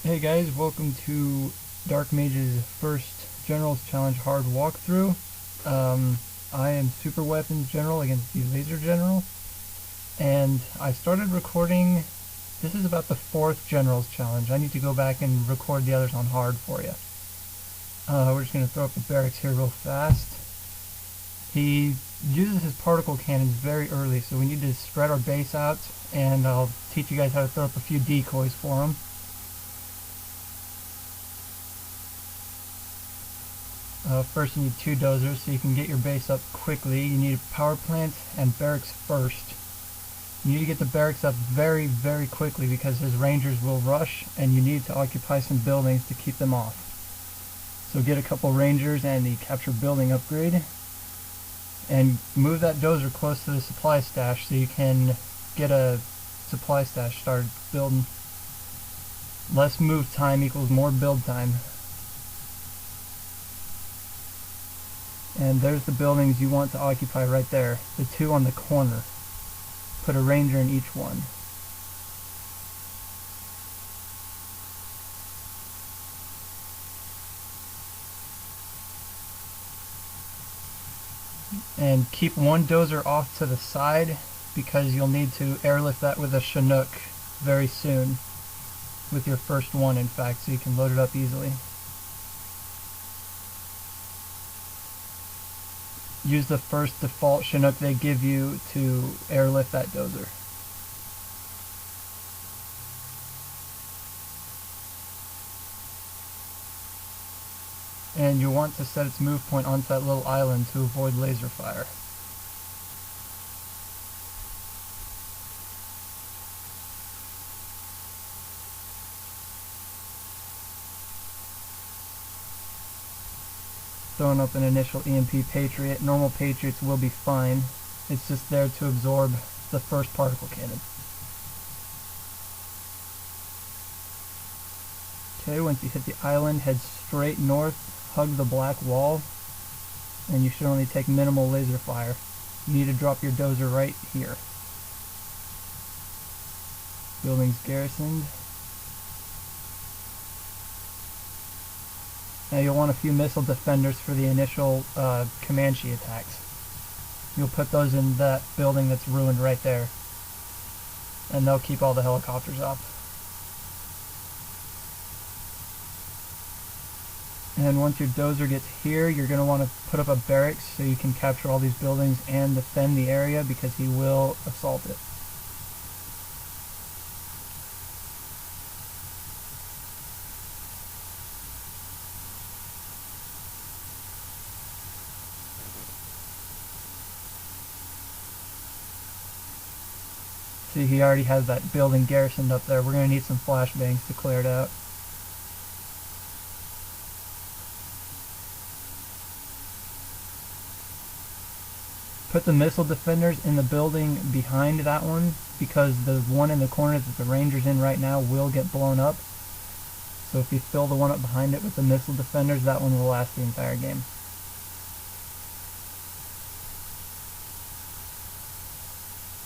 Hey guys, welcome to DarkMage's first Generals Challenge hard walkthrough. I am Super Weapons General against the Laser General, and I started recording. This is about the fourth Generals Challenge. I need to go back and record the others on hard for you. We're just going to throw up the Barracks here real fast. He uses his particle cannons very early, so we need to spread our base out, and I'll teach you guys how to throw up a few decoys for him. First you need two Dozers so you can get your base up quickly. You need a power plant and barracks first. You need to get the barracks up very, very quickly because his rangers will rush and you need to occupy some buildings to keep them off. So get a couple rangers and the capture building upgrade. And move that Dozer close to the supply stash so you can get a supply stash started building. Less move time equals more build time. And there's the buildings you want to occupy right there, the two on the corner. Put a ranger in each one. And keep one Dozer off to the side because you'll need to airlift that with a Chinook very soon. With your first one, in fact, so you can load it up easily. Use the first default Chinook they give you to airlift that Dozer. And you'll want to set its move point onto that little island to avoid laser fire. Throwing up an initial EMP Patriot. Normal Patriots will be fine. It's just there to absorb the first particle cannon. Okay, once you hit the island, head straight north, hug the black wall, and you should only take minimal laser fire. You need to drop your Dozer right here. Buildings garrisoned. Now you'll want a few missile defenders for the initial Comanche attacks. You'll put those in that building that's ruined right there. And they'll keep all the helicopters up. And once your Dozer gets here, you're going to want to put up a barracks so you can capture all these buildings and defend the area because he will assault it. See, he already has that building garrisoned up there. We're going to need some flashbangs to clear it out. Put the missile defenders in the building behind that one because the one in the corner that the ranger's in right now will get blown up. So if you fill the one up behind it with the missile defenders, that one will last the entire game.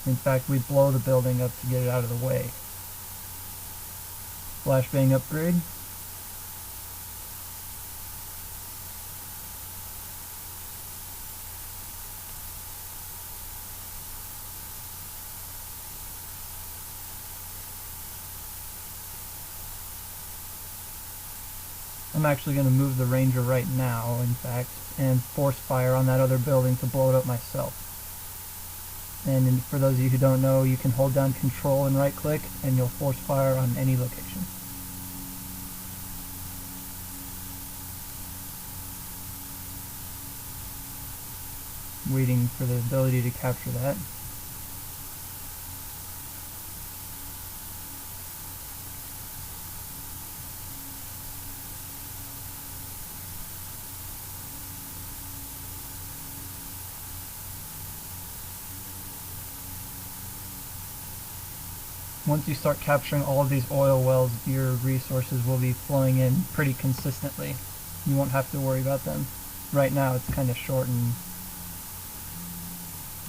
In fact, we blow the building up to get it out of the way. Flashbang upgrade. I'm actually going to move the ranger right now, in fact, and force fire on that other building to blow it up myself. And for those of you who don't know, you can hold down Control and right click and you'll force fire on any location. Waiting for the ability to capture that. Once you start capturing all of these oil wells, your resources will be flowing in pretty consistently. You won't have to worry about them. Right now it's kind of short and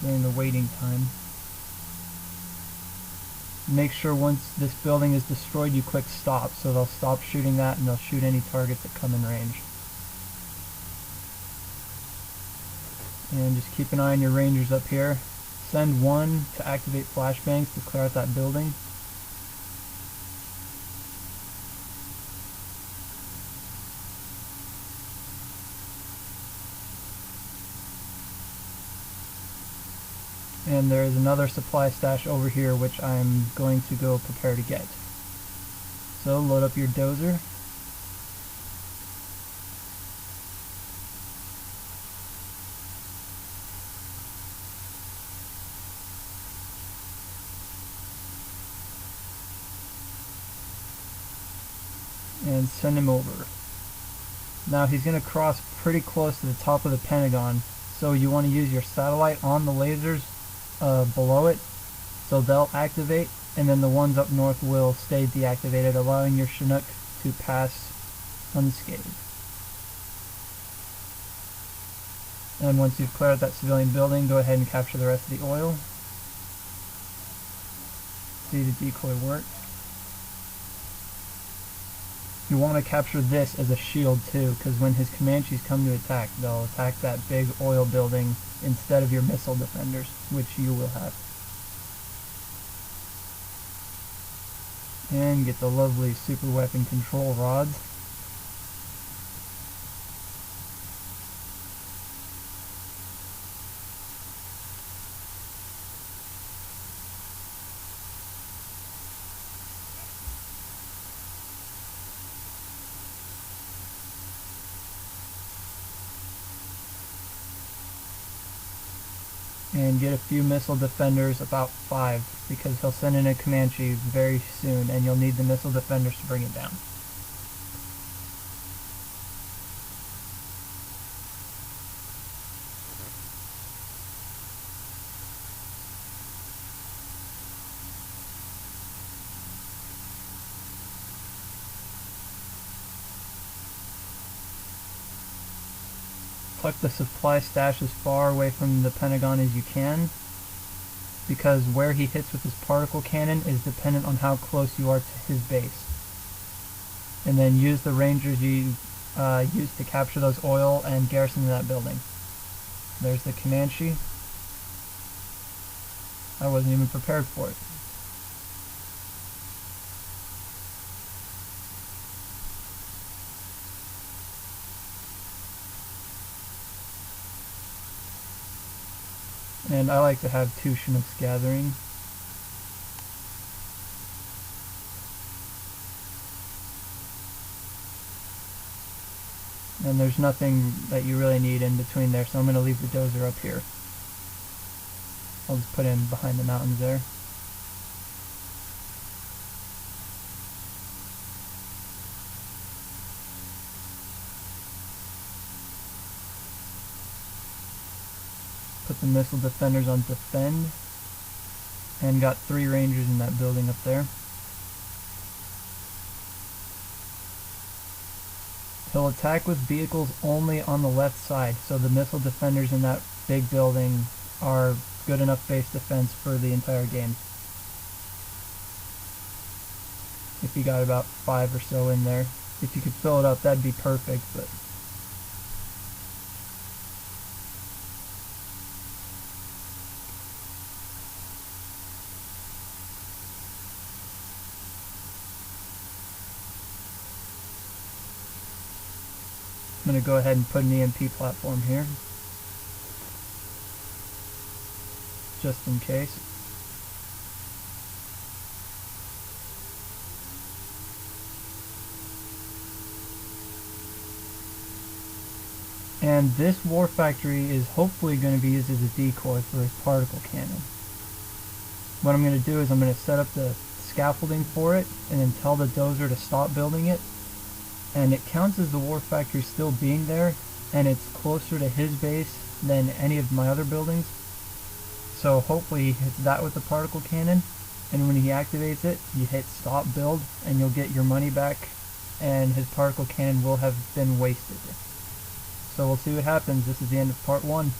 during the waiting time. make sure once this building is destroyed you click stop, so they'll stop shooting that and they'll shoot any targets that come in range. And just keep an eye on your rangers up here. Send one to activate flashbangs to clear out that building. And there is another supply stash over here which I'm going to go prepare to get. So load up your Dozer. And send him over. Now he's going to cross pretty close to the top of the Pentagon, so you want to use your satellite on the lasers below it, so they'll activate, and then the ones up north will stay deactivated, allowing your Chinook to pass unscathed. And once you've cleared out that civilian building, go ahead and capture the rest of the oil. See the decoy work. You want to capture this as a shield too, because when his Comanches come to attack, they'll attack that big oil building instead of your missile defenders, which you will have. And get the lovely super weapon control rods. And get a few missile defenders, about 5, because he'll send in a Comanche very soon and you'll need the missile defenders to bring it down. Tuck the supply stash as far away from the Pentagon as you can, because where he hits with his particle cannon is dependent on how close you are to his base. And then use the rangers you used to capture those oil and garrison that building. There's the Comanche. I wasn't even prepared for it. And I like to have 2 Chinooks gathering. And there's nothing that you really need in between there, so I'm going to leave the Dozer up here. I'll just put him behind the mountains there. Put the missile defenders on defend, and got 3 rangers in that building up there. He'll attack with vehicles only on the left side, so the missile defenders in that big building are good enough base defense for the entire game. If you got about 5 or so in there. If you could fill it up, that'd be perfect, but I'm going to go ahead and put an EMP platform here, just in case. And this war factory is hopefully going to be used as a decoy for his particle cannon. What I'm going to do is I'm going to set up the scaffolding for it and then tell the Dozer to stop building it. And it counts as the war factory still being there, and it's closer to his base than any of my other buildings. So hopefully he hits that with the particle cannon, and when he activates it, you hit stop build, and you'll get your money back, and his particle cannon will have been wasted. So we'll see what happens. This is the end of part 1.